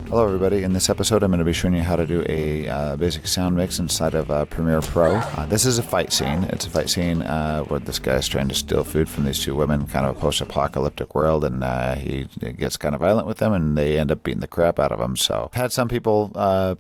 Hello everybody, in this episode I'm going to be showing you how to do a basic sound mix inside of Premiere Pro. This is a fight scene. It's a fight scene where this guy's trying to steal food from these two women, kind of a post-apocalyptic world, and he gets kind of violent with them and they end up beating the crap out of him. So I've had some people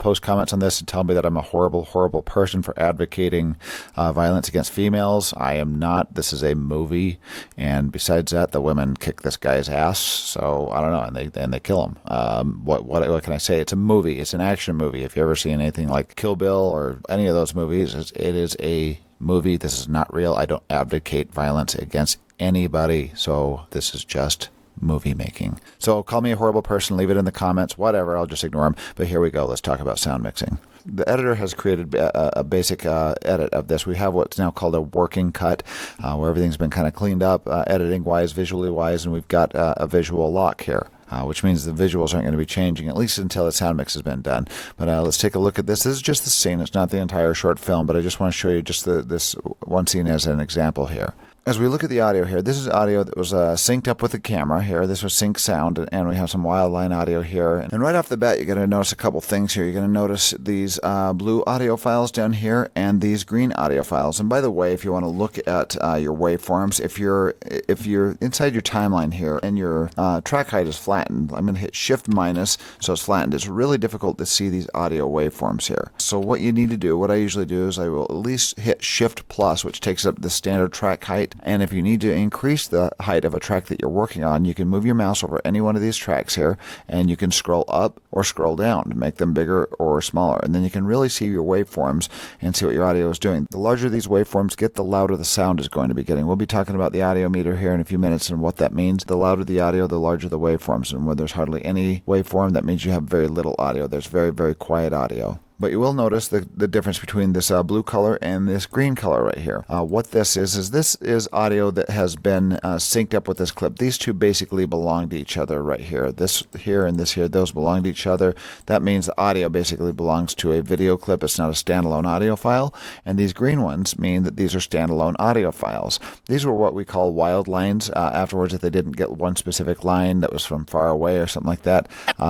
post comments on this and tell me that I'm a horrible, horrible person for advocating violence against females. I am not. This is a movie, and besides that, the women kick this guy's ass, so I don't know, and they kill him. What can I say? It's a movie. It's an action movie. If you ever seen anything like Kill Bill or any of those movies, it is a movie. This is not real. I don't advocate violence against anybody. So this is just movie making. So call me a horrible person. Leave it in the comments. Whatever. I'll just ignore them. But here we go. Let's talk about sound mixing. The editor has created a basic edit of this. We have what's now called a working cut, where everything's been kind of cleaned up, editing-wise, visually-wise, and we've got a visual lock here. Which means the visuals aren't going to be changing, at least until the sound mix has been done. But let's take a look at this. This is just the scene. It's not the entire short film, but I just want to show you just this one scene as an example here. As we look at the audio here, this is audio that was synced up with the camera here. This was sync sound, and we have some wildline audio here. And right off the bat, you're going to notice a couple things here. You're going to notice these blue audio files down here and these green audio files. And by the way, if you want to look at your waveforms, if you're inside your timeline here and your track height is flattened, I'm going to hit Shift minus so it's flattened. It's really difficult to see these audio waveforms here. So what you need to do, what I usually do is I will at least hit Shift plus, which takes up the standard track height. And if you need to increase the height of a track that you're working on, you can move your mouse over any one of these tracks here, and you can scroll up or scroll down to make them bigger or smaller. And then you can really see your waveforms and see what your audio is doing. The larger these waveforms get, the louder the sound is going to be getting. We'll be talking about the audio meter here in a few minutes and what that means. The louder the audio, the larger the waveforms. And when there's hardly any waveform, that means you have very little audio. There's very, very quiet audio. But you will notice the difference between this blue color and this green color right here. What this is this is audio that has been synced up with this clip. These two basically belong to each other right here. This here and this here, those belong to each other. That means the audio basically belongs to a video clip. It's not a standalone audio file. And these green ones mean that these are standalone audio files. These were what we call wild lines. Afterwards, if they didn't get one specific line that was from far away or something like that,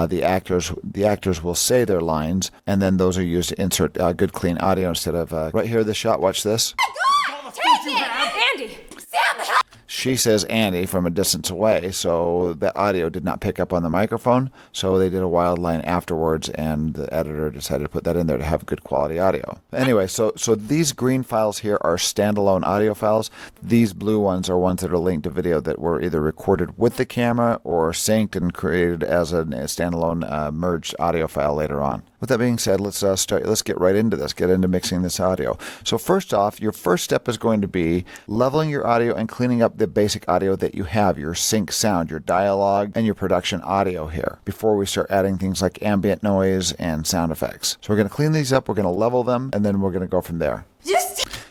the actors will say their lines, and then those are used to insert good clean audio instead of right here this shot. Watch this. Oh my God! Take it! Andy! Sam, help! She says Andy from a distance away, so the audio did not pick up on the microphone, so they did a wild line afterwards, and the editor decided to put that in there to have good quality audio. Anyway, so these green files here are standalone audio files. These blue ones are ones that are linked to video that were either recorded with the camera or synced and created as a standalone merged audio file later on. With that being said, let's get right into this, get into mixing this audio. So first off, your first step is going to be leveling your audio and cleaning up the basic audio that you have, your sync sound, your dialogue, and your production audio here, before we start adding things like ambient noise and sound effects. So we're going to clean these up, we're going to level them, and then we're going to go from there.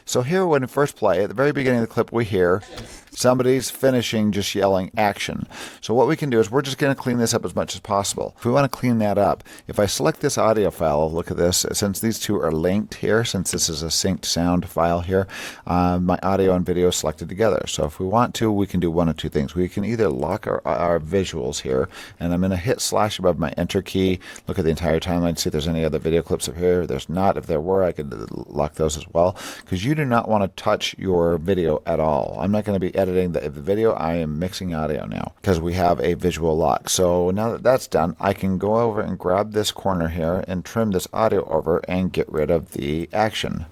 So here when we first play, at the very beginning of the clip, we hear somebody's finishing just yelling action. So what we can do is we're just going to clean this up as much as possible. If we want to clean that up, if I select this audio file, look at this, since these two are linked here, since this is a synced sound file here, my audio and video is selected together. So if we want to, we can do one of two things. We can either lock our visuals here, and I'm going to hit slash above my enter key, look at the entire timeline, see if there's any other video clips up here. There's not. If there were, I could lock those as well, because you do not want to touch your video at all. I'm not going to be editing the video. I am mixing audio now because we have a visual lock. So now that that's done, I can go over and grab this corner here and trim this audio over and get rid of the action.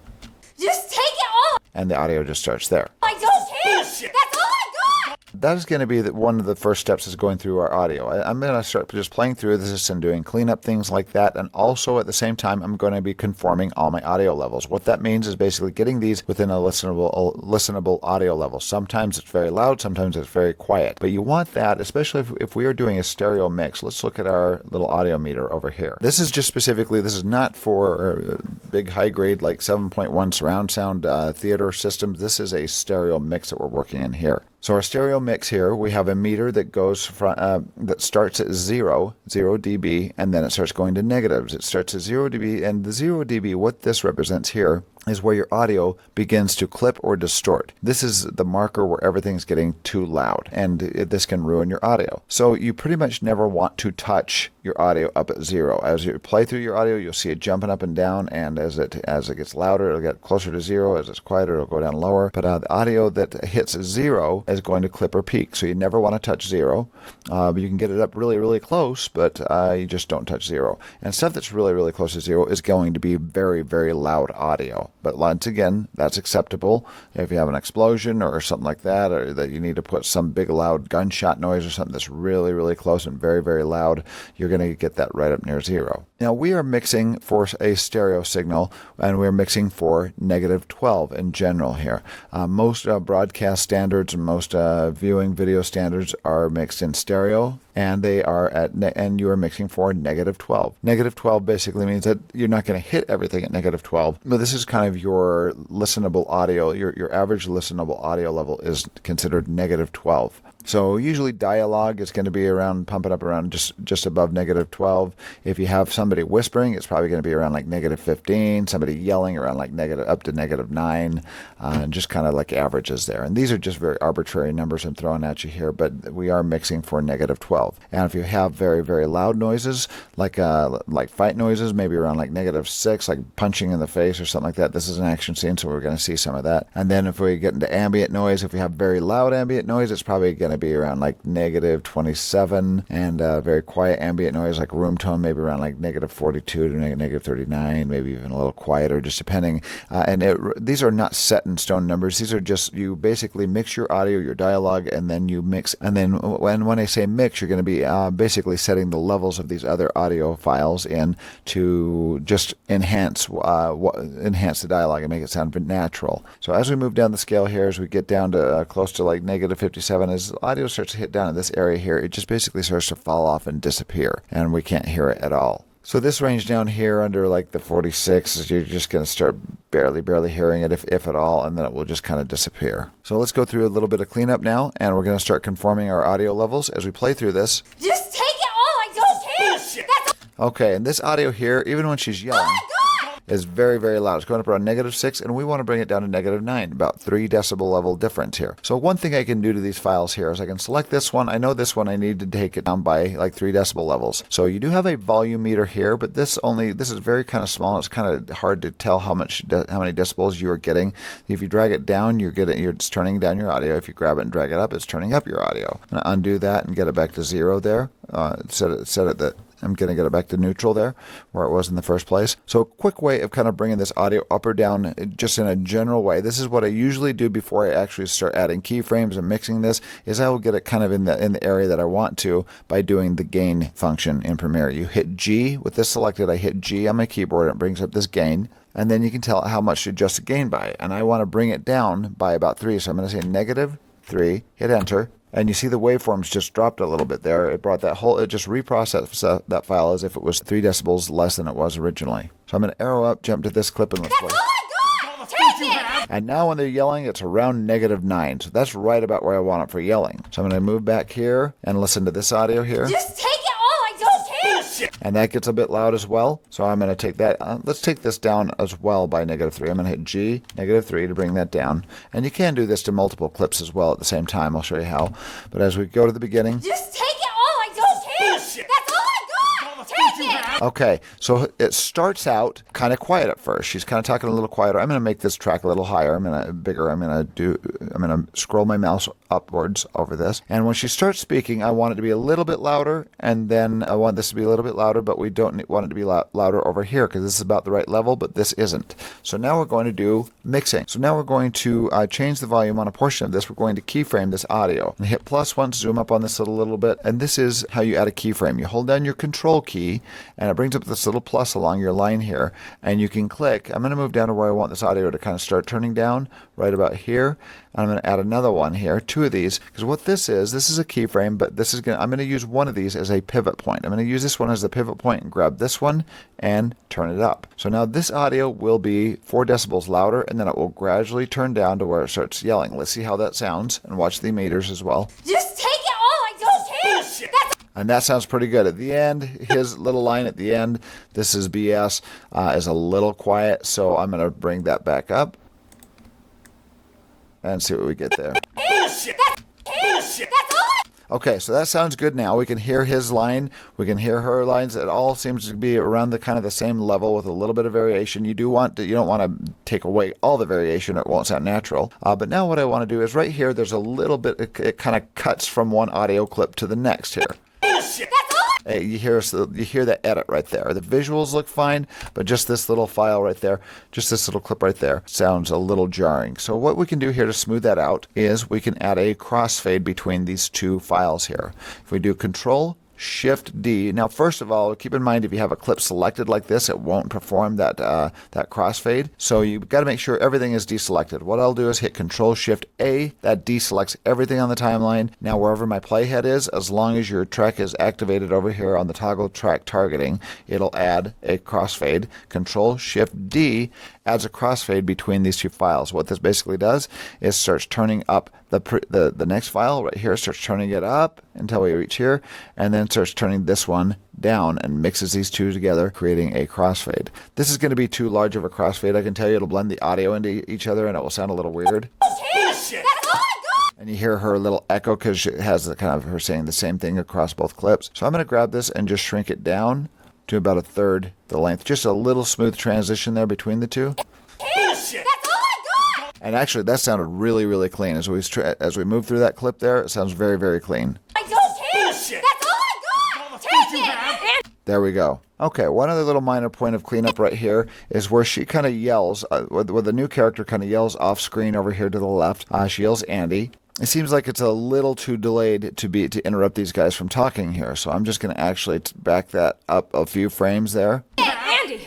Just take it off! And the audio just starts there. I don't care! Bullshit. That's all I got! That is going to be one of the first steps is going through our audio. I'm going to start just playing through this and doing cleanup things like that. And also at the same time, I'm going to be conforming all my audio levels. What that means is basically getting these within a listenable audio level. Sometimes it's very loud, sometimes it's very quiet. But you want that, especially if we are doing a stereo mix. Let's look at our little audio meter over here. This is just specifically, this is not for big high grade like 7.1 surround sound theater systems. This is a stereo mix that we're working in here. So our stereo mix here, we have a meter that goes from that starts at 0 dB, and then it starts going to negatives. It starts at 0 dB, and the 0 dB, what this represents here is where your audio begins to clip or distort. This is the marker where everything's getting too loud, and this can ruin your audio. So you pretty much never want to touch your audio up at 0. As you play through your audio, you'll see it jumping up and down, and as it gets louder, it'll get closer to 0. As it's quieter, it'll go down lower. But the audio that hits 0 is going to clip or peak, so you never want to touch 0. You can get it up really, really close, but you just don't touch 0. And stuff that's really, really close to 0 is going to be very, very loud audio. But once again, that's acceptable if you have an explosion or something like that, or that you need to put some big loud gunshot noise or something that's really, really close and very, very loud. You're going to get that right up near 0. Now, we are mixing for a stereo signal, and we're mixing for -12 in general here. Most broadcast standards and most viewing video standards are mixed in stereo, and they are and you are mixing for -12. -12 basically means that you're not going to hit everything at -12, but this is kind of your listenable audio. Your average listenable audio level is considered -12. So usually dialogue is going to be around, pumping up around just above -12. If you have somebody whispering, it's probably going to be around like -15. Somebody yelling around like up to -9, and just kind of like averages there. And these are just very arbitrary numbers I'm throwing at you here, but we are mixing for -12. And if you have very, very loud noises, like fight noises, maybe around like -6, like punching in the face or something like that. This is an action scene, so we're going to see some of that. And then if we get into ambient noise, if we have very loud ambient noise, it's probably going to be around like -27, and very quiet ambient noise like room tone, maybe around like -42 to -39, maybe even a little quieter, just depending. These are not set in stone numbers. These are just, you basically mix your audio, your dialogue, and then you mix. And then when I say mix, you're going to be basically setting the levels of these other audio files in to just enhance the dialogue and make it sound natural. So as we move down the scale here, as we get down to close to like -57, as audio starts to hit down in this area here, it just basically starts to fall off and disappear, and we can't hear it at all. So this range down here under like the 46, you're just going to start barely hearing it, if at all, and then it will just kind of disappear. So let's go through a little bit of cleanup now, and we're going to start conforming our audio levels as we play through this. Just take it all. I don't care. That's Okay, and this audio here, even when she's yelling, is very, very loud. It's going up around -6, and we want to bring it down to -9, about 3 decibel level difference here. So one thing I can do to these files here is I can select this one. I know this one I need to take it down by like 3 decibel levels. So you do have a volume meter here, but this is very kind of small. It's kind of hard to tell how many decibels you are getting. If you drag it down, it's turning down your audio. If you grab it and drag it up, it's turning up your audio. I'm going to undo that and get it back to 0 there. Set it that I'm going to get it back to neutral there, where it was in the first place. So a quick way of kind of bringing this audio up or down, just in a general way, this is what I usually do before I actually start adding keyframes and mixing this, is I will get it kind of in the area that I want to by doing the gain function in Premiere. You hit G, with this selected, I hit G on my keyboard, and it brings up this gain. And then you can tell how much to adjust the gain by. And I want to bring it down by about 3, so I'm going to say -3, hit enter. And you see the waveforms just dropped a little bit there. It just reprocessed that file as if it was 3 decibels less than it was originally. So I'm going to arrow up, jump to this clip, and let's play. all I got. Take it. And now when they're yelling, it's around -9. So that's right about where I want it for yelling. So I'm going to move back here and listen to this audio here. Just take it all. I don't care. And that gets a bit loud as well. So I'm going to take that. Let's take this down as well by -3. I'm going to hit G, -3 to bring that down. And you can do this to multiple clips as well at the same time. I'll show you how. But as we go to the beginning. Just take it all. I don't care. That's all I got. Take it. Okay, so it starts out kind of quiet at first. She's kind of talking a little quieter. I'm going to make this track a little higher. I'm going to scroll my mouse upwards over this. And when she starts speaking, I want it to be a little bit louder, and then I want this to be a little bit louder, but we don't want it to be louder over here because this is about the right level, but this isn't. So now we're going to do mixing. So now we're going to change the volume on a portion of this. We're going to keyframe this audio. And hit plus once, zoom up on this a little bit, and this is how you add a keyframe. You hold down your control key, and it brings up this little plus along your line here, and you can click. I'm going to move down to where I want this audio to kind of start turning down, right about here. And I'm going to add another one here, 2 of these, because what this is a keyframe, but I'm going to use one of these as a pivot point. I'm going to use this one as the pivot point and grab this one and turn it up. So now this audio will be 4 decibels louder, and then it will gradually turn down to where it starts yelling. Let's see how that sounds, and watch the meters as well. Just take it all. I don't care. And that sounds pretty good. At the end, his little line at the end, this is BS, is a little quiet. So I'm going to bring that back up and see what we get there. Bullshit! Bullshit! That's all I... Okay, so that sounds good now. We can hear his line. We can hear her lines. It all seems to be around the kind of the same level with a little bit of variation. You don't want to take away all the variation. It won't sound natural. But now what I want to do is right here, there's a little bit, it kind of cuts from one audio clip to the next here. Bullshit! That's all I... You hear the edit right there. The visuals look fine, but just this little file right there, just this little clip right there, sounds a little jarring. So what we can do here to smooth that out is we can add a crossfade between these two files here. If we do Control Shift D. Now, first of all, keep in mind if you have a clip selected like this, it won't perform that crossfade. So you've got to make sure everything is deselected. What I'll do is hit Control Shift A. That deselects everything on the timeline. Now, wherever my playhead is, as long as your track is activated over here on the toggle track targeting, it'll add a crossfade. Control Shift D adds a crossfade between these two files. What this basically does is starts turning up the next file right here, starts turning it up until we reach here, and then starts turning this one down and mixes these two together, creating a crossfade. This is going to be too large of a crossfade. I can tell you it'll blend the audio into each other and it will sound a little weird. Bullshit! That's all I got! And you hear her little echo because it has the kind of her saying the same thing across both clips. So I'm going to grab this and just shrink it down to about a third the length. Just a little smooth transition there between the two. Bullshit! That's all I got! And actually, that sounded really, really clean. As we move through that clip there, it sounds very, very clean. I don't care! Bullshit! That's all I got! Take it! There we go. Okay, one other little minor point of cleanup right here is where she kind of yells, where the new character kind of yells off screen over here to the left. She yells Andy. It seems like it's a little too delayed to interrupt these guys from talking here. So I'm just going to actually back that up a few frames there. Andy!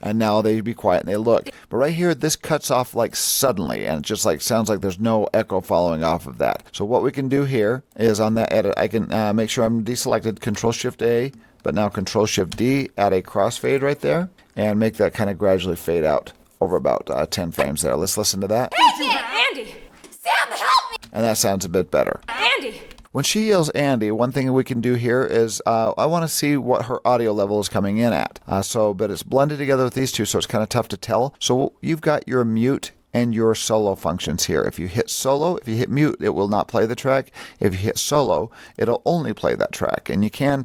And now they be quiet and they look. But right here, this cuts off like suddenly, and it just like sounds like there's no echo following off of that. So what we can do here is on that edit, I can make sure I'm deselected, Control Shift A, but now Control Shift D, add a crossfade right there, and make that kind of gradually fade out over about 10 frames there. Let's listen to that. Andy! Sam, help me! And that sounds a bit better. Andy! When she yells Andy, one thing we can do here is I want to see what her audio level is coming in at. But it's blended together with these two, so it's kind of tough to tell. So you've got your mute and your solo functions here. If you hit solo, if you hit mute, it will not play the track. If you hit solo, it'll only play that track. And you can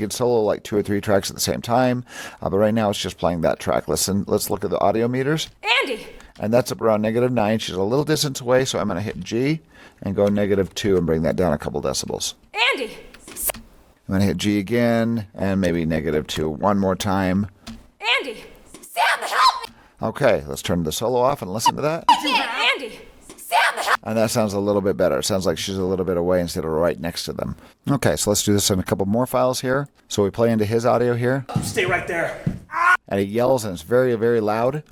solo like 2 or 3 tracks at the same time. But right now it's just playing that track. Let's look at the audio meters. Andy! And that's up around -9. She's a little distance away, so I'm going to hit G and go -2 and bring that down a couple decibels. Andy! I'm going to hit G again and maybe -2 one more time. Andy! Sam, help me! Okay, let's turn the solo off and listen to that. Andy! Sam, help! And that sounds a little bit better. It sounds like she's a little bit away instead of right next to them. Okay, so let's do this on a couple more files here. So we play into his audio here. Stay right there. And he yells and it's very, very loud.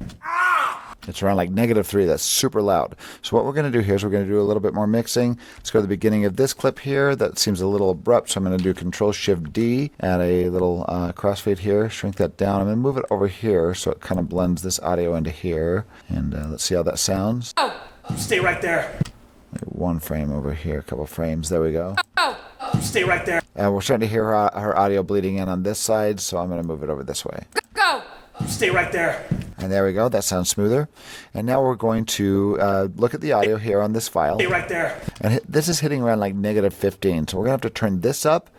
It's around like -3. That's super loud. So what we're going to do here is we're going to do a little bit more mixing. Let's go to the beginning of this clip here. That seems a little abrupt, so I'm going to do Control Shift D, add a little crossfade here, shrink that down. I'm going to move it over here so it kind of blends this audio into here. And let's see how that sounds. Oh! Stay right there. One frame over here, a couple frames. There we go. Oh! Stay right there. And we're starting to hear her audio bleeding in on this side, so I'm going to move it over this way. Go! Stay right there. And there we go. That sounds smoother. And now we're going to look at the audio here on this file. Stay right there. And this is hitting around like -15. So we're going to have to turn this up,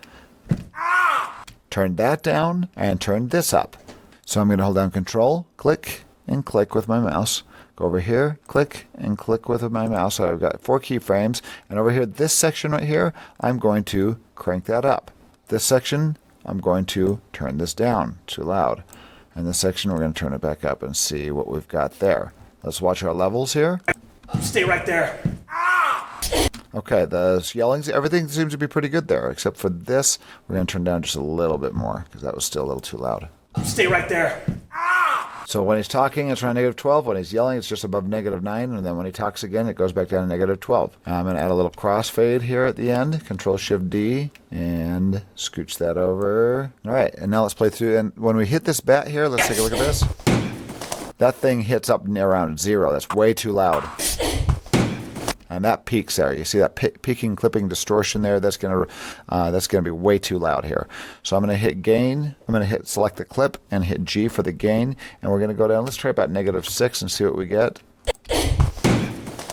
turn that down, and turn this up. So I'm going to hold down Control, click, and click with my mouse. Go over here, click, and click with my mouse. So I've got 4 keyframes. And over here, this section right here, I'm going to crank that up. This section, I'm going to turn this down. Too loud. And this section, we're going to turn it back up and see what we've got there. Let's watch our levels here. Stay right there. Okay, the yellings, everything seems to be pretty good there, except for this. We're going to turn down just a little bit more because that was still a little too loud. Stay right there. So when he's talking, it's around -12. When he's yelling, it's just above -9. And then when he talks again, it goes back down to -12. I'm going to add a little crossfade here at the end. Control Shift D and scooch that over. All right, and now let's play through. And when we hit this bat here, let's take a look at this. That thing hits up around 0. That's way too loud. and that peaks there. You see that peaking, clipping, distortion there? That's gonna be way too loud here. So I'm gonna hit gain. I'm gonna hit select the clip and hit G for the gain, and we're gonna go down. Let's try about -6 and see what we get.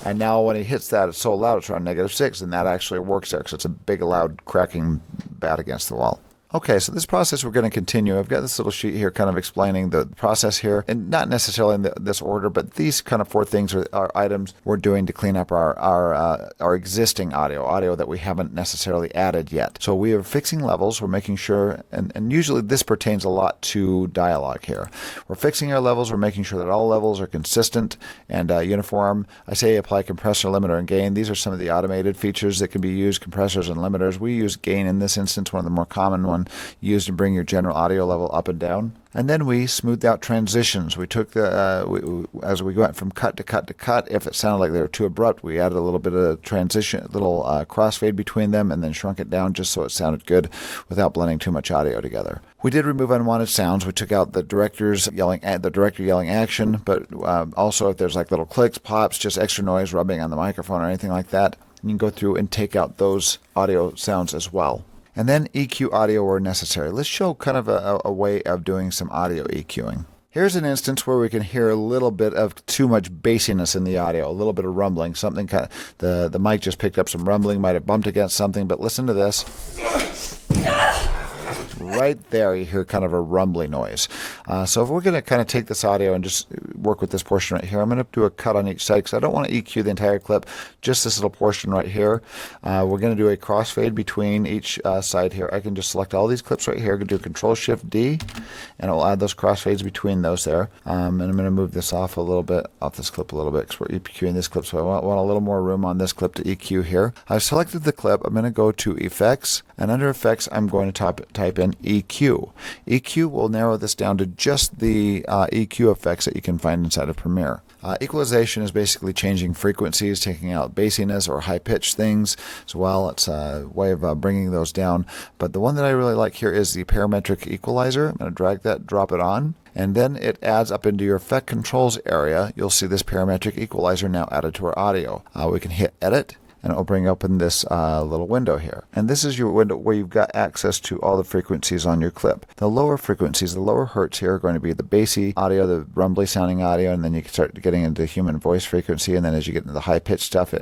And now when he hits that, it's so loud, it's around -6, and that actually works there because it's a big, loud, cracking bat against the wall. Okay, so this process we're going to continue. I've got this little sheet here kind of explaining the process here, and not necessarily in this order, but these kind of 4 things are items we're doing to clean up our existing audio that we haven't necessarily added yet. So we are fixing levels. We're making sure, and usually this pertains a lot to dialogue here. We're fixing our levels. We're making sure that all levels are consistent and uniform. I say apply compressor, limiter, and gain. These are some of the automated features that can be used, compressors and limiters. We use gain in this instance, one of the more common ones used to bring your general audio level up and down. And then we smoothed out transitions. We took as we went from cut to cut to cut, if it sounded like they were too abrupt, we added a little bit of transition, a little crossfade between them, and then shrunk it down just so it sounded good without blending too much audio together. We did remove unwanted sounds. We took out the director yelling action, but also if there's like little clicks, pops, just extra noise rubbing on the microphone or anything like that, you can go through and take out those audio sounds as well. And then EQ audio where necessary. Let's show kind of a way of doing some audio EQing. Here's an instance where we can hear a little bit of too much bassiness in the audio, a little bit of rumbling. Something kind of, the mic just picked up some rumbling, might have bumped against something, but listen to this. Right there, you hear kind of a rumbly noise. So if we're going to kind of take this audio and just work with this portion right here, I'm going to do a cut on each side because I don't want to EQ the entire clip, just this little portion right here. We're going to do a crossfade between each side here. I can just select all these clips right here, do Control-Shift-D, and it will add those crossfades between those there. And I'm going to move this off this clip a little bit because we're EQing this clip, so I want a little more room on this clip to EQ here. I've selected the clip. I'm going to go to Effects, and under Effects, I'm going to type in EQ. EQ will narrow this down to just the EQ effects that you can find inside of Premiere. Equalization is basically changing frequencies, taking out bassiness or high-pitched things as well. It's a way of bringing those down. But the one that I really like here is the parametric equalizer. I'm going to drag that, drop it on, and then it adds up into your effect controls area. You'll see this parametric equalizer now added to our audio. We can hit Edit, and it will bring open this little window here. And this is your window where you've got access to all the frequencies on your clip. The lower frequencies, the lower hertz here are going to be the bassy audio, the rumbly sounding audio, and then you can start getting into human voice frequency, and then as you get into the high-pitched stuff,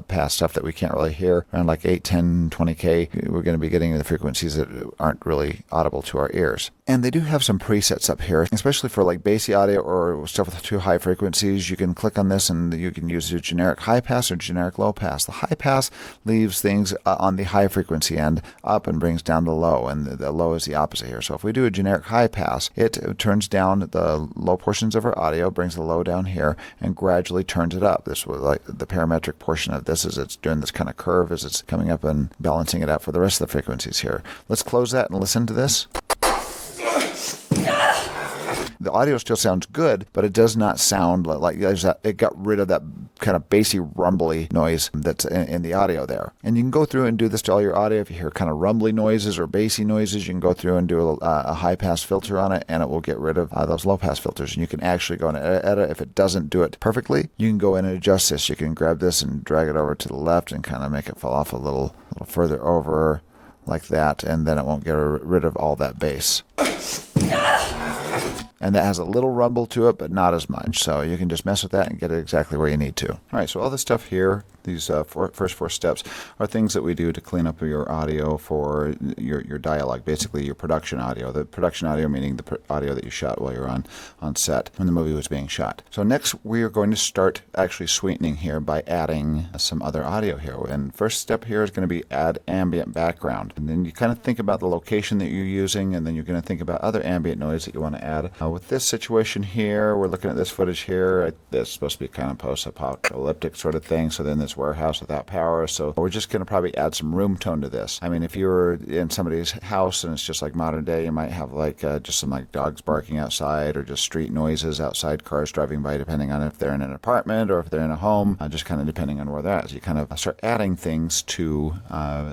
past stuff that we can't really hear, around like 8, 10, 20K, we're going to be getting into the frequencies that aren't really audible to our ears. And they do have some presets up here, especially for like bassy audio or stuff with too high frequencies. You can click on this and you can use your generic high pass or generic low pass. The high pass leaves things on the high frequency end up and brings down the low, and the low is the opposite here. So if we do a generic high pass, it turns down the low portions of our audio, brings the low down here, and gradually turns it up. This was like the parametric portion of this, is it's doing this kind of curve as it's coming up and balancing it out for the rest of the frequencies here. Let's close that and listen to this. The audio still sounds good, but it does not sound like it got rid of that kind of bassy, rumbly noise that's in the audio there. And you can go through and do this to all your audio. If you hear kind of rumbly noises or bassy noises, you can go through and do a high-pass filter on it, and it will get rid of those low-pass filters. And you can actually go and edit. If it doesn't do it perfectly, you can go in and adjust this. You can grab this and drag it over to the left and kind of make it fall off a little further over like that, and then it won't get rid of all that bass. And that has a little rumble to it, but not as much. So you can just mess with that and get it exactly where you need to. All right, so all this stuff here, these first 4 steps, are things that we do to clean up your audio for your dialogue, basically your production audio. The production audio meaning the audio that you shot while you're on set when the movie was being shot. So next we are going to start actually sweetening here by adding some other audio here. And first step here is going to be add ambient background. And then you kind of think about the location that you're using, and then you're going to think about other ambient noise that you want to add. With this situation here, we're looking at this footage here. This is supposed to be kind of post-apocalyptic sort of thing. So then this warehouse without power. So we're just going to probably add some room tone to this. I mean, if you were in somebody's house and it's just like modern day, you might have like just some like dogs barking outside or just street noises outside, cars driving by, depending on if they're in an apartment or if they're in a home, just kind of depending on where they're at. So you kind of start adding things to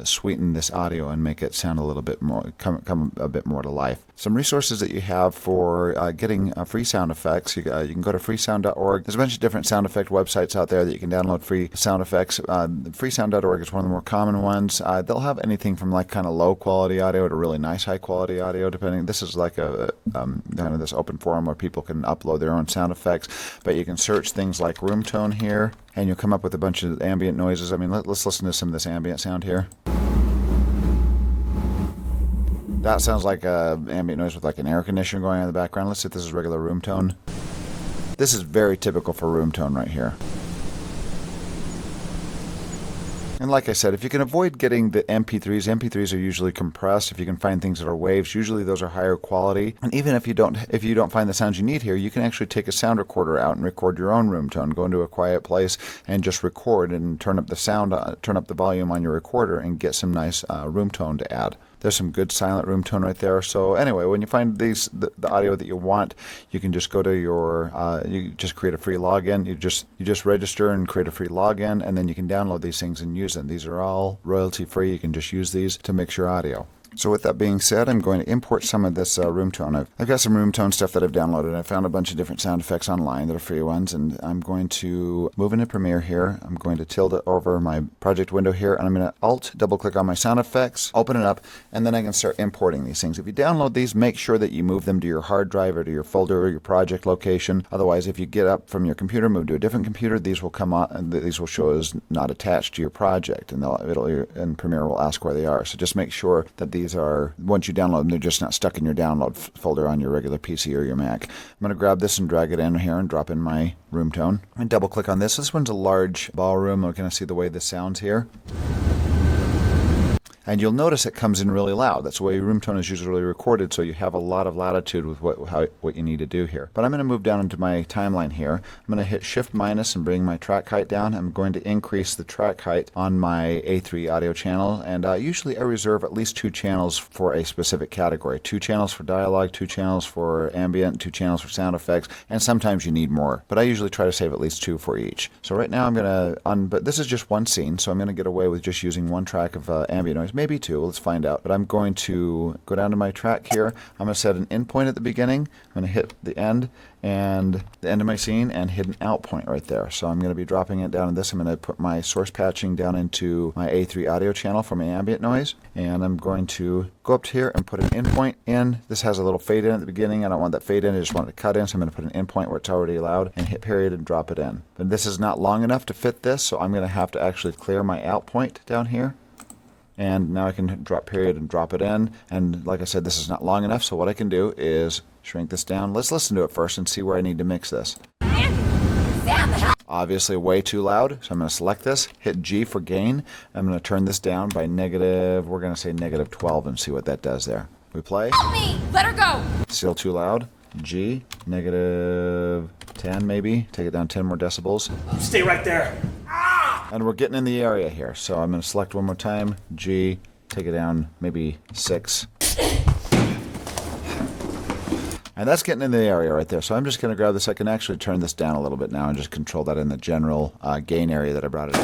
sweeten this audio and make it sound a little bit more, come a bit more to life. Some resources that you have for getting free sound effects. You can go to freesound.org. There's a bunch of different sound effect websites out there that you can download free sound effects. Freesound.org is one of the more common ones. They'll have anything from like kind of low quality audio to really nice high quality audio, depending. This is like a kind of this open forum where people can upload their own sound effects, but you can search things like room tone here, and you'll come up with a bunch of ambient noises. I mean, let's listen to some of this ambient sound here. That sounds like ambient noise with like an air conditioner going on in the background. Let's see if this is regular room tone. This is very typical for room tone right here. And like I said, if you can avoid getting the MP3s are usually compressed. If you can find things that are waves, usually those are higher quality. And even if you don't find the sounds you need here, you can actually take a sound recorder out and record your own room tone. Go into a quiet place and just record and turn up the volume on your recorder and get some nice room tone to add. There's some good silent room tone right there. So anyway, when you find the audio that you want, you can just go to your, you just create a free login. You just register and create a free login, and then you can download these things and use them. These are all royalty free. You can just use these to mix your audio. So with that being said, I'm going to import some of this room tone. I've got some room tone stuff that I've downloaded. I found a bunch of different sound effects online that are free ones, and I'm going to move into Premiere here. I'm going to tilde it over my project window here, and I'm going to Alt, double-click on my sound effects, open it up, and then I can start importing these things. If you download these, make sure that you move them to your hard drive or to your folder or your project location. Otherwise, if you get up from your computer, move to a different computer, these will come on, and these will show as not attached to your project, and Premiere will ask where they are. So just make sure that these are, once you download them, they're just not stuck in your download folder on your regular PC or your Mac. I'm going to grab this and drag it in here and drop in my room tone. And double click on this. This one's a large ballroom. We're going to see the way this sounds here. And you'll notice it comes in really loud. That's the way room tone is usually recorded, so you have a lot of latitude with what you need to do here. But I'm going to move down into my timeline here. I'm going to hit Shift minus and bring my track height down. I'm going to increase the track height on my A3 audio channel, and usually I reserve at least 2 channels for a specific category. 2 channels for dialogue, 2 channels for ambient, 2 channels for sound effects, and sometimes you need more. But I usually try to save at least 2 for each. So right now I'm going to, but this is just one scene, so I'm going to get away with just using 1 track of ambient noise. Maybe 2, let's find out. But I'm going to go down to my track here. I'm going to set an in point at the beginning. I'm going to hit the end and the end of my scene and hit an out point right there. So I'm going to be dropping it down in this. I'm going to put my source patching down into my A3 audio channel for my ambient noise. And I'm going to go up to here and put an in point in. This has a little fade in at the beginning. I don't want that fade in. I just want it to cut in. So I'm going to put an in point where it's already loud and hit period and drop it in. But this is not long enough to fit this, so I'm going to have to actually clear my out point down here. And now I can drop period and drop it in. And like I said, this is not long enough, so what I can do is shrink this down. Let's listen to it first and see where I need to mix this. Obviously way too loud, so I'm going to select this, hit G for gain. I'm going to turn this down by negative, we're going to say negative 12 and see what that does there. We play. Help me! Let her go! Still too loud. G, negative 10 maybe. Take it down 10 more decibels. Stay right there. And we're getting in the area here. So I'm going to select one more time. G, take it down maybe 6. And that's getting in the area right there. So I'm just going to grab this. I can actually turn this down a little bit now and just control that in the general gain area that I brought it in.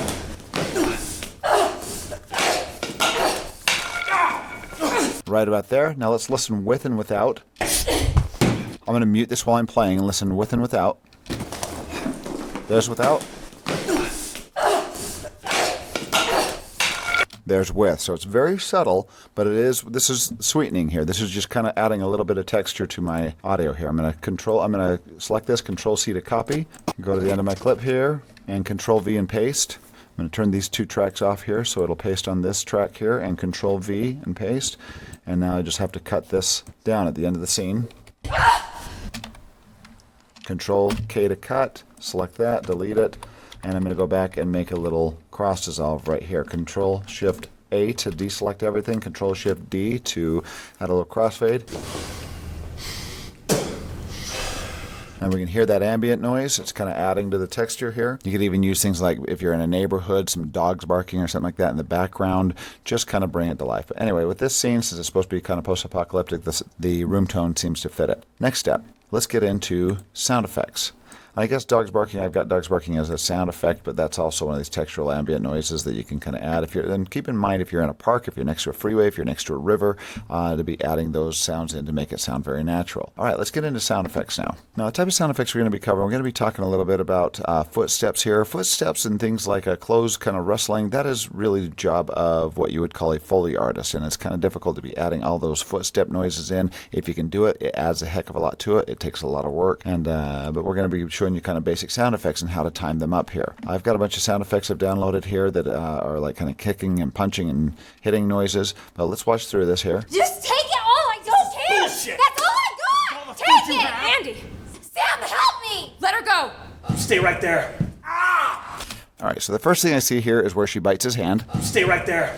Right about there. Now let's listen with and without. I'm going to mute this while I'm playing and listen with and without. There's without. There's with. So it's very subtle, but this is sweetening here. This is just kind of adding a little bit of texture to my audio here. I'm going to select this, Control C to copy, go to the end of my clip here, and Control V and paste. I'm going to turn these 2 tracks off here so it'll paste on this track here, and Control V and paste. And now I just have to cut this down at the end of the scene. Control K to cut, select that, delete it. And I'm going to go back and make a little cross dissolve right here. Control Shift A to deselect everything. Control Shift D to add a little crossfade. And we can hear that ambient noise. It's kind of adding to the texture here. You could even use things like if you're in a neighborhood, some dogs barking or something like that in the background, just kind of bring it to life. But anyway, with this scene, since it's supposed to be kind of post-apocalyptic, the room tone seems to fit it. Next step, let's get into sound effects. I guess dogs barking, I've got dogs barking as a sound effect, but that's also one of these textural ambient noises that you can kind of add. And keep in mind, if you're in a park, if you're next to a freeway, if you're next to a river, to be adding those sounds in to make it sound very natural. All right, let's get into sound effects now. Now, the type of sound effects we're going to be covering, we're going to be talking a little bit about footsteps here. Footsteps and things like clothes kind of rustling, that is really the job of what you would call a Foley artist, and it's kind of difficult to be adding all those footstep noises in. If you can do it, it adds a heck of a lot to it. It takes a lot of work, and but we're going to be showing you kind of basic sound effects and how to time them up here. I've got a bunch of sound effects I've downloaded here that are like kind of kicking and punching and hitting noises, but let's watch through this here. Just take it all. I don't care. Bullshit. That's all I got. All the Take food you it. have. Andy. Sam, help me. Let her go. Stay right there. All right, so the first thing I see here is where she bites his hand. Stay right there.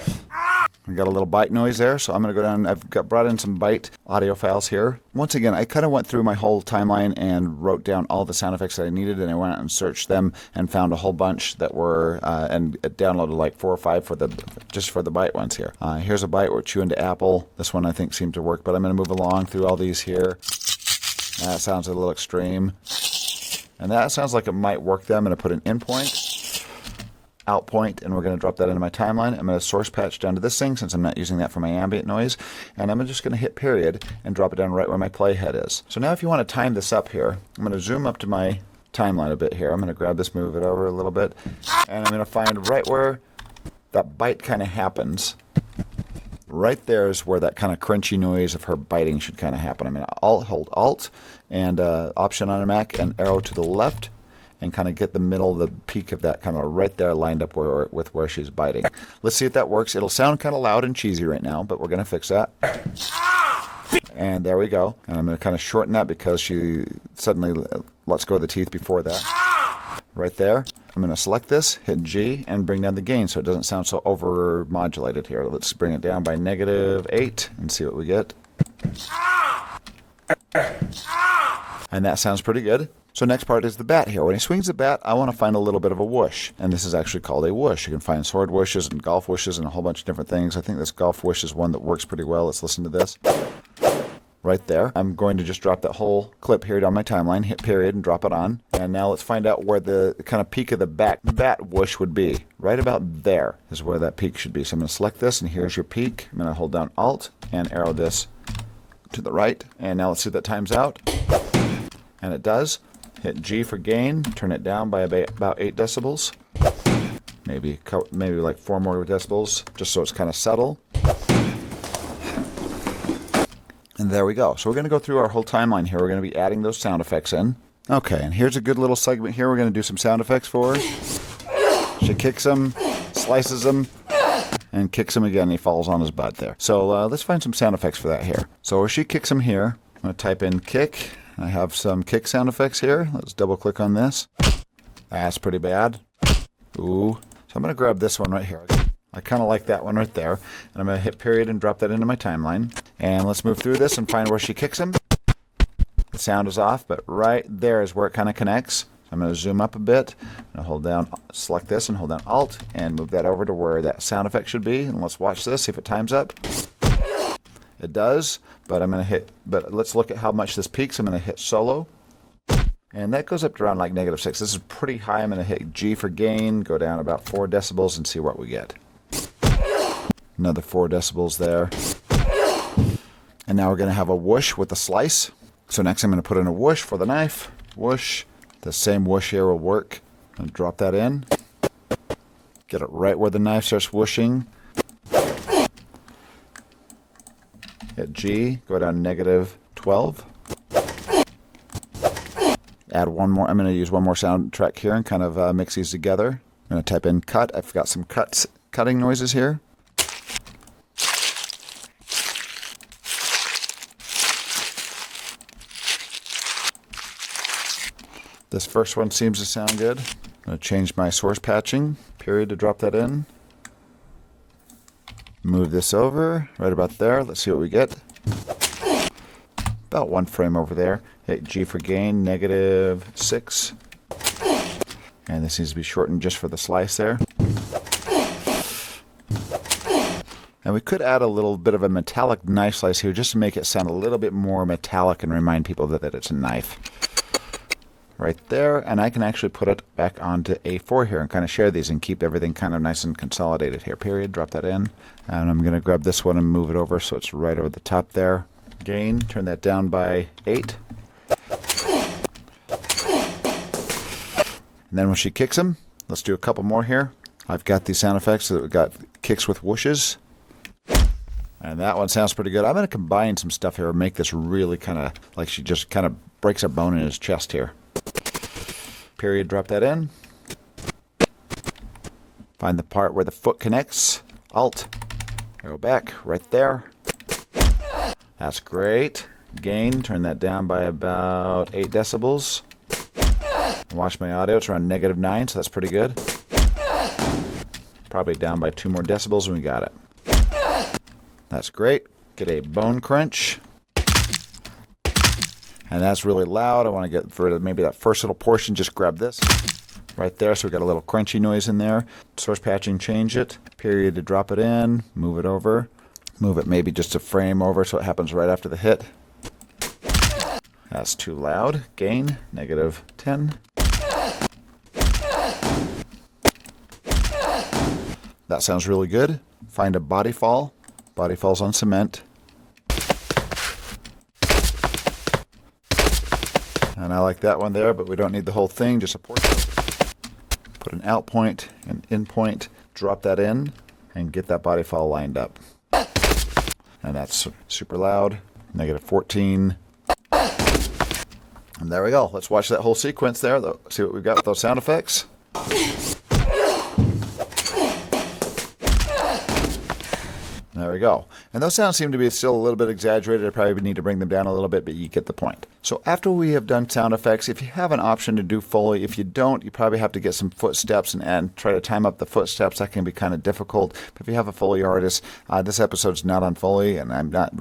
We got a little bite noise there, so I'm going to go down. I've brought in some bite audio files here. Once again, I kind of went through my whole timeline and wrote down all the sound effects that I needed, and I went out and searched them and found a whole bunch that were, and downloaded like 4 or 5 for the bite ones here. Here's a bite where chewing to apple. This one I think seemed to work, but I'm going to move along through all these here. That sounds a little extreme. And that sounds like it might work there. I'm going to put an in point, out point, and we're going to drop that into my timeline. I'm going to source patch down to this thing since I'm not using that for my ambient noise. And I'm just going to hit period and drop it down right where my playhead is. So now if you want to time this up here, I'm going to zoom up to my timeline a bit here. I'm going to grab this, move it over a little bit, and I'm going to find right where that bite kind of happens. Right there is where that kind of crunchy noise of her biting should kind of happen. I'm going to hold Alt and Option on a Mac and arrow to the left and kind of get the middle, the peak of that kind of right there lined up with where she's biting. Let's see if that works. It'll sound kind of loud and cheesy right now, but we're going to fix that. And there we go. And I'm going to kind of shorten that because she suddenly lets go of the teeth before that. Right there. I'm going to select this, hit G, and bring down the gain so it doesn't sound so over-modulated here. Let's bring it down by -8 and see what we get. And that sounds pretty good. So next part is the bat here. When he swings the bat, I want to find a little bit of a whoosh. And this is actually called a whoosh. You can find sword whooshes and golf whooshes and a whole bunch of different things. I think this golf whoosh is one that works pretty well. Let's listen to this. Right there. I'm going to just drop that whole clip here down my timeline, hit period, and drop it on. And now let's find out where the kind of peak of the bat whoosh would be. Right about there is where that peak should be. So I'm going to select this, and here's your peak. I'm going to hold down Alt and arrow this to the right. And now let's see if that times out. And it does. Hit G for gain. Turn it down by about 8 decibels. Maybe like 4 more decibels, just so it's kind of subtle. And there we go. So we're going to go through our whole timeline here. We're going to be adding those sound effects in. Okay, and here's a good little segment here. We're going to do some sound effects for her. She kicks him, slices him, and kicks him again. And he falls on his butt there. So let's find some sound effects for that here. So where she kicks him here, I'm going to type in kick. I have some kick sound effects here. Let's double click on this. That's pretty bad. Ooh. So I'm going to grab this one right here. I kind of like that one right there. And I'm going to hit period and drop that into my timeline. And let's move through this and find where she kicks him. The sound is off, but right there is where it kind of connects. So I'm going to zoom up a bit. And hold down, select this and hold down Alt and move that over to where that sound effect should be. And let's watch this, see if it times up. It does, but but let's look at how much this peaks. I'm going to hit solo. And that goes up to around like -6. This is pretty high. I'm going to hit G for gain, go down about 4 decibels and see what we get. Another 4 decibels there. And now we're going to have a whoosh with a slice. So next I'm going to put in a whoosh for the knife. Whoosh. The same whoosh here will work. And drop that in. Get it right where the knife starts whooshing. Hit G. Go down -12. Add one more. I'm going to use one more soundtrack here and kind of mix these together. I'm going to type in cut. I've got some cutting noises here. This first one seems to sound good. I'm going to change my source patching, period, to drop that in. Move this over, right about there. Let's see what we get. About 1 frame over there. Hit G for gain, -6. And this needs to be shortened just for the slice there. And we could add a little bit of a metallic knife slice here just to make it sound a little bit more metallic and remind people that it's a knife. right there, and I can actually put it back onto A4 here and kind of share these and keep everything kind of nice and consolidated here. Period. Drop that in, and I'm going to grab this one and move it over so it's right over the top there. Gain, turn that down by 8. And then when she kicks him, let's do a couple more here. I've got these sound effects that we've got kicks with whooshes. And that one sounds pretty good. I'm going to combine some stuff here and make this really kind of like she just kind of breaks a bone in his chest here. Period, drop that in. Find the part where the foot connects. Alt. Go back, right there. That's great. Gain, turn that down by about 8 decibels. Watch my audio, it's around -9, so that's pretty good. Probably down by 2 more decibels and we got it. That's great. Get a bone crunch. And that's really loud. I want to get rid of maybe that first little portion. Just grab this right there. So we got a little crunchy noise in there. Source patching, change it. Period to drop it in. Move it over. Move it maybe just a frame over so it happens right after the hit. That's too loud. Gain, -10. That sounds really good. Find a body fall. Body falls on cement. And I like that one there, but we don't need the whole thing, just a portion. Put an out point, an in point, drop that in, and get that body fall lined up. And that's super loud. -14. And there we go. Let's watch that whole sequence there. See what we've got with those sound effects. There we go. And those sounds seem to be still a little bit exaggerated. I probably need to bring them down a little bit, but you get the point. So after we have done sound effects, if you have an option to do Foley, if you don't, you probably have to get some footsteps and try to time up the footsteps. That can be kind of difficult. But if you have a Foley artist, this episode's not on Foley, and I'm not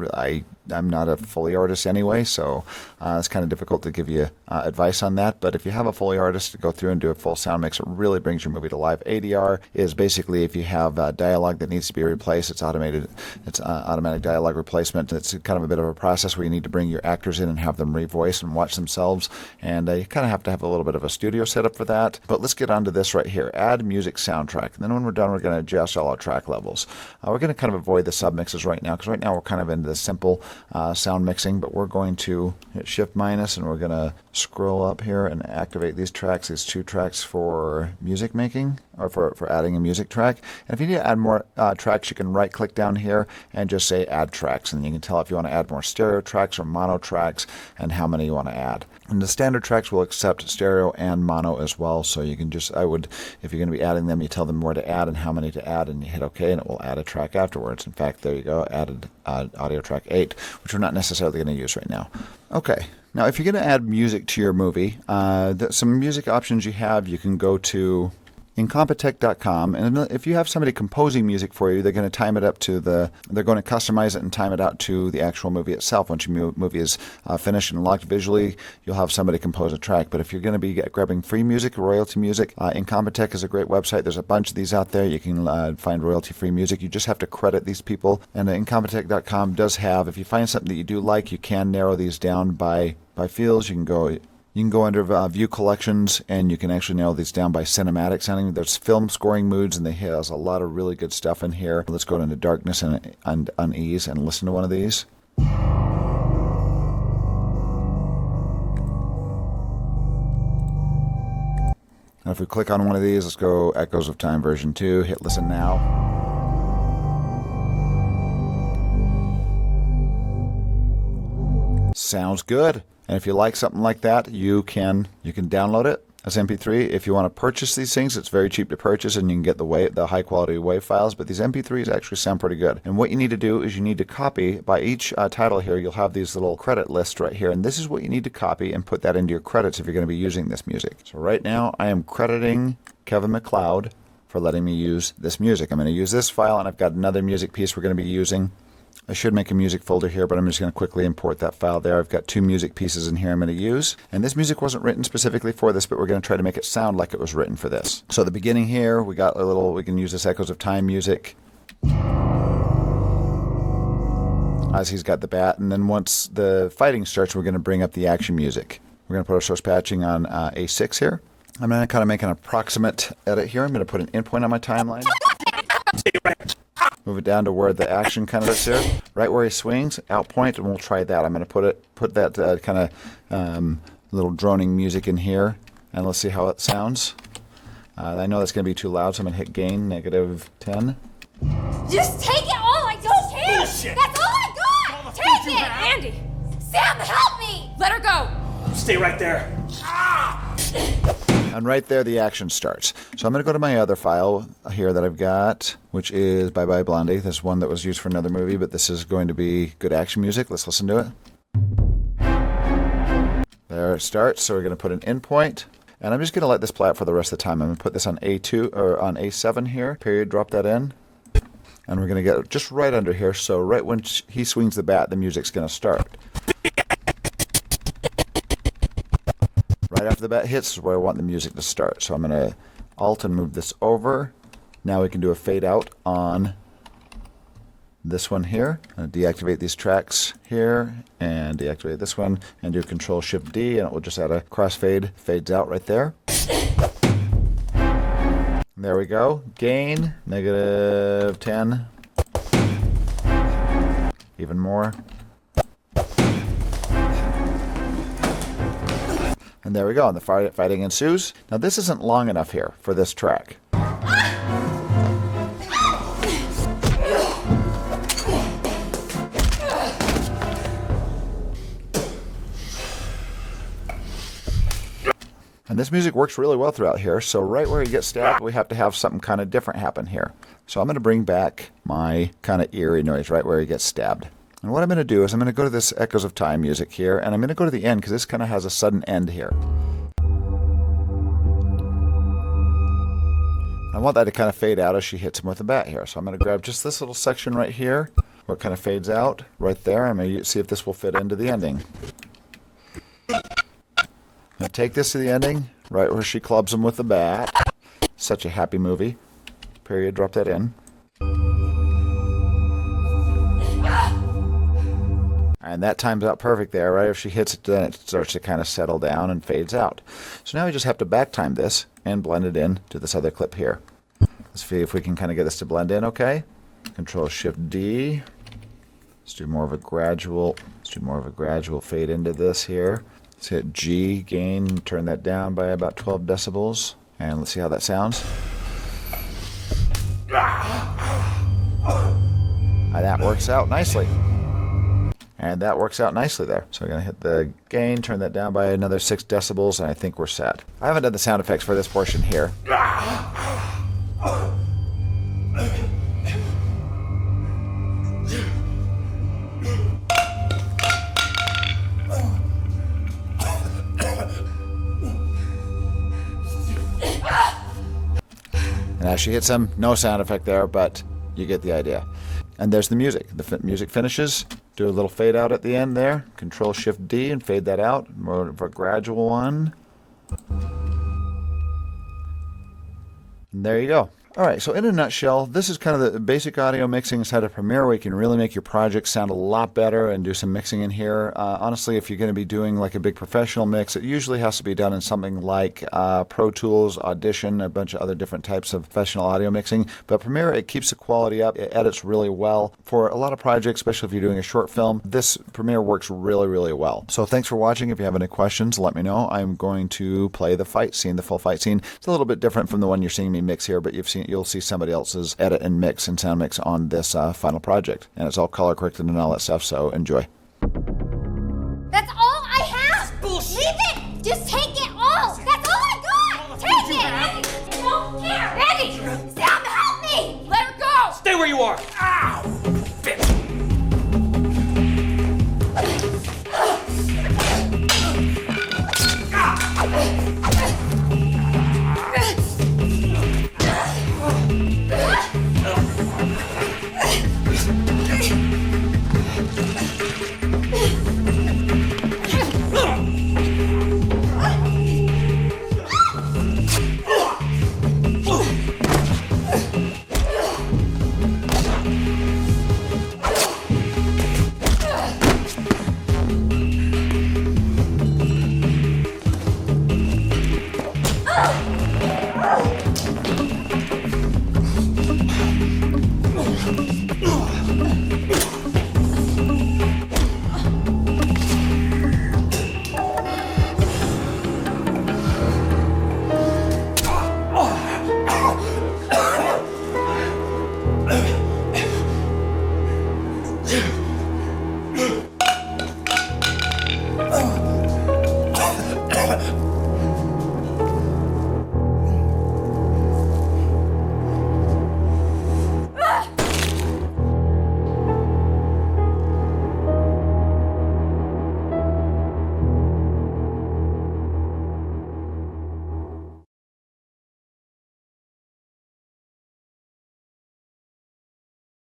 a Foley artist anyway, so it's kind of difficult to give you advice on that. But if you have a Foley artist to go through and do a full sound mix, it really brings your movie to life. ADR is basically if you have dialogue that needs to be replaced, it's automated. It's automatic dialogue replacement. It's kind of a bit of a process where you need to bring your actors in and have them revoice and watch themselves. And you kind of have to have a little bit of a studio setup for that. But let's get on to this right here. Add music soundtrack. And then when we're done, we're going to adjust all our track levels. We're going to kind of avoid the submixes right now because right now we're kind of into the simple sound mixing. But we're going to hit Shift minus and we're going to scroll up here and activate these tracks, these 2 tracks for music making or for adding a music track. And if you need to add more tracks, you can right click down here and just say add tracks, and you can tell if you want to add more stereo tracks or mono tracks and how many you want to add. And the standard tracks will accept stereo and mono as well, so you can just, if you're going to be adding them, you tell them where to add and how many to add, and you hit OK, and it will add a track afterwards. In fact, there you go, added audio track 8, which we're not necessarily going to use right now. Okay. Now, if you're going to add music to your movie, some music options you have, you can go to Incompetech.com, and if you have somebody composing music for you, they're going to time it up to they're going to customize it and time it out to the actual movie itself. Once your movie is finished and locked visually, you'll have somebody compose a track. But if you're going to be grabbing free music, royalty music, Incompetech is a great website. There's a bunch of these out there. You can find royalty-free music. You just have to credit these people. And Incompetech.com does have, if you find something that you do like, you can narrow these down by fields. You can go under View Collections, and you can actually narrow these down by cinematic sounding. There's film scoring moods, and they has a lot of really good stuff in here. Let's go into darkness and unease and listen to one of these. And if we click on one of these, let's go Echoes of Time version 2, hit listen now. Sounds good. And if you like something like that, you can download it as MP3. If you want to purchase these things, it's very cheap to purchase, and you can get the high quality WAV files. But these MP3s actually sound pretty good. And what you need to do is you need to copy by each title here. You'll have these little credit lists right here, and this is what you need to copy and put that into your credits if you're going to be using this music. So right now, I am crediting Kevin MacLeod for letting me use this music. I'm going to use this file, and I've got another music piece we're going to be using. I should make a music folder here, but I'm just going to quickly import that file there. I've got 2 music pieces in here I'm going to use. And this music wasn't written specifically for this, but we're going to try to make it sound like it was written for this. So the beginning here, we can use this Echoes of Time music. As he's got the bat, and then once the fighting starts, we're going to bring up the action music. We're going to put our source patching on A6 here. I'm going to kind of make an approximate edit here. I'm going to put an endpoint on my timeline. Move it down to where the action kind of is here. Right where he swings, out point, and we'll try that. I'm going to put that kind of little droning music in here, and let's see how it sounds. I know that's going to be too loud, so I'm going to hit gain, -10. Just take it all. I don't care. Bullshit. That's all I got. Take it. Andy. Sam, help me. Let her go. Stay right there. And right there, the action starts. So I'm going to go to my other file here that I've got, which is Bye Bye Blondie. This is one that was used for another movie, but this is going to be good action music. Let's listen to it. There it starts. So we're going to put an endpoint. And I'm just going to let this play out for the rest of the time. I'm going to put this on A2 or on A7 here. Period. Drop that in. And we're going to get it just right under here. So right when he swings the bat, the music's going to start. Right after the bat hits is where I want the music to start. So I'm going to Alt and move this over. Now we can do a fade out on this one here. I'm going to deactivate these tracks here and deactivate this one and do Control-Shift-D, and it will just add a crossfade. Fades out right there. There we go. Gain, -10. Even more. And there we go. And the fighting ensues. Now this isn't long enough here for this track. And this music works really well throughout here. So right where he gets stabbed, we have to have something kind of different happen here. So I'm going to bring back my kind of eerie noise right where he gets stabbed. And what I'm going to do is I'm going to go to this Echoes of Time music here, and I'm going to go to the end because this kind of has a sudden end here. I want that to kind of fade out as she hits him with the bat here. So I'm going to grab just this little section right here where it kind of fades out right there. I'm going to see if this will fit into the ending. Now take this to the ending, right where she clubs him with the bat. Such a happy movie. Period. Drop that in. And that times out perfect there, right? If she hits it, then it starts to kind of settle down and fades out. So now we just have to back time this and blend it in to this other clip here. Let's see if we can kind of get this to blend in, okay? Control-Shift-D. Let's do more of a gradual fade into this here. Let's hit G, gain, turn that down by about 12 decibels. And let's see how that sounds. And that works out nicely. And that works out nicely there. So we're going to hit the gain, turn that down by another 6 decibels, and I think we're set. I haven't done the sound effects for this portion here. And as she hits him, no sound effect there, but you get the idea. And there's the music. The music finishes. Do a little fade out at the end there. Control-Shift-D and fade that out. More of a gradual one. And there you go. All right, so in a nutshell, this is kind of the basic audio mixing inside of Premiere where you can really make your project sound a lot better and do some mixing in here. Honestly, if you're going to be doing like a big professional mix, it usually has to be done in something like Pro Tools, Audition, a bunch of other different types of professional audio mixing. But Premiere, it keeps the quality up. It edits really well. For a lot of projects, especially if you're doing a short film, this Premiere works really, really well. So thanks for watching. If you have any questions, let me know. I'm going to play the fight scene, the full fight scene. It's a little bit different from the one you're seeing me mix here, but you'll see somebody else's edit and mix and sound mix on this final project. And it's all color corrected and all that stuff, so enjoy. That's all I have. Bullshit. Leave it. Just take it all. That's all I got. Take it. Andy, I don't care. Andy, Sam, help me. Let her go. Stay where you are. Ow! Bitch.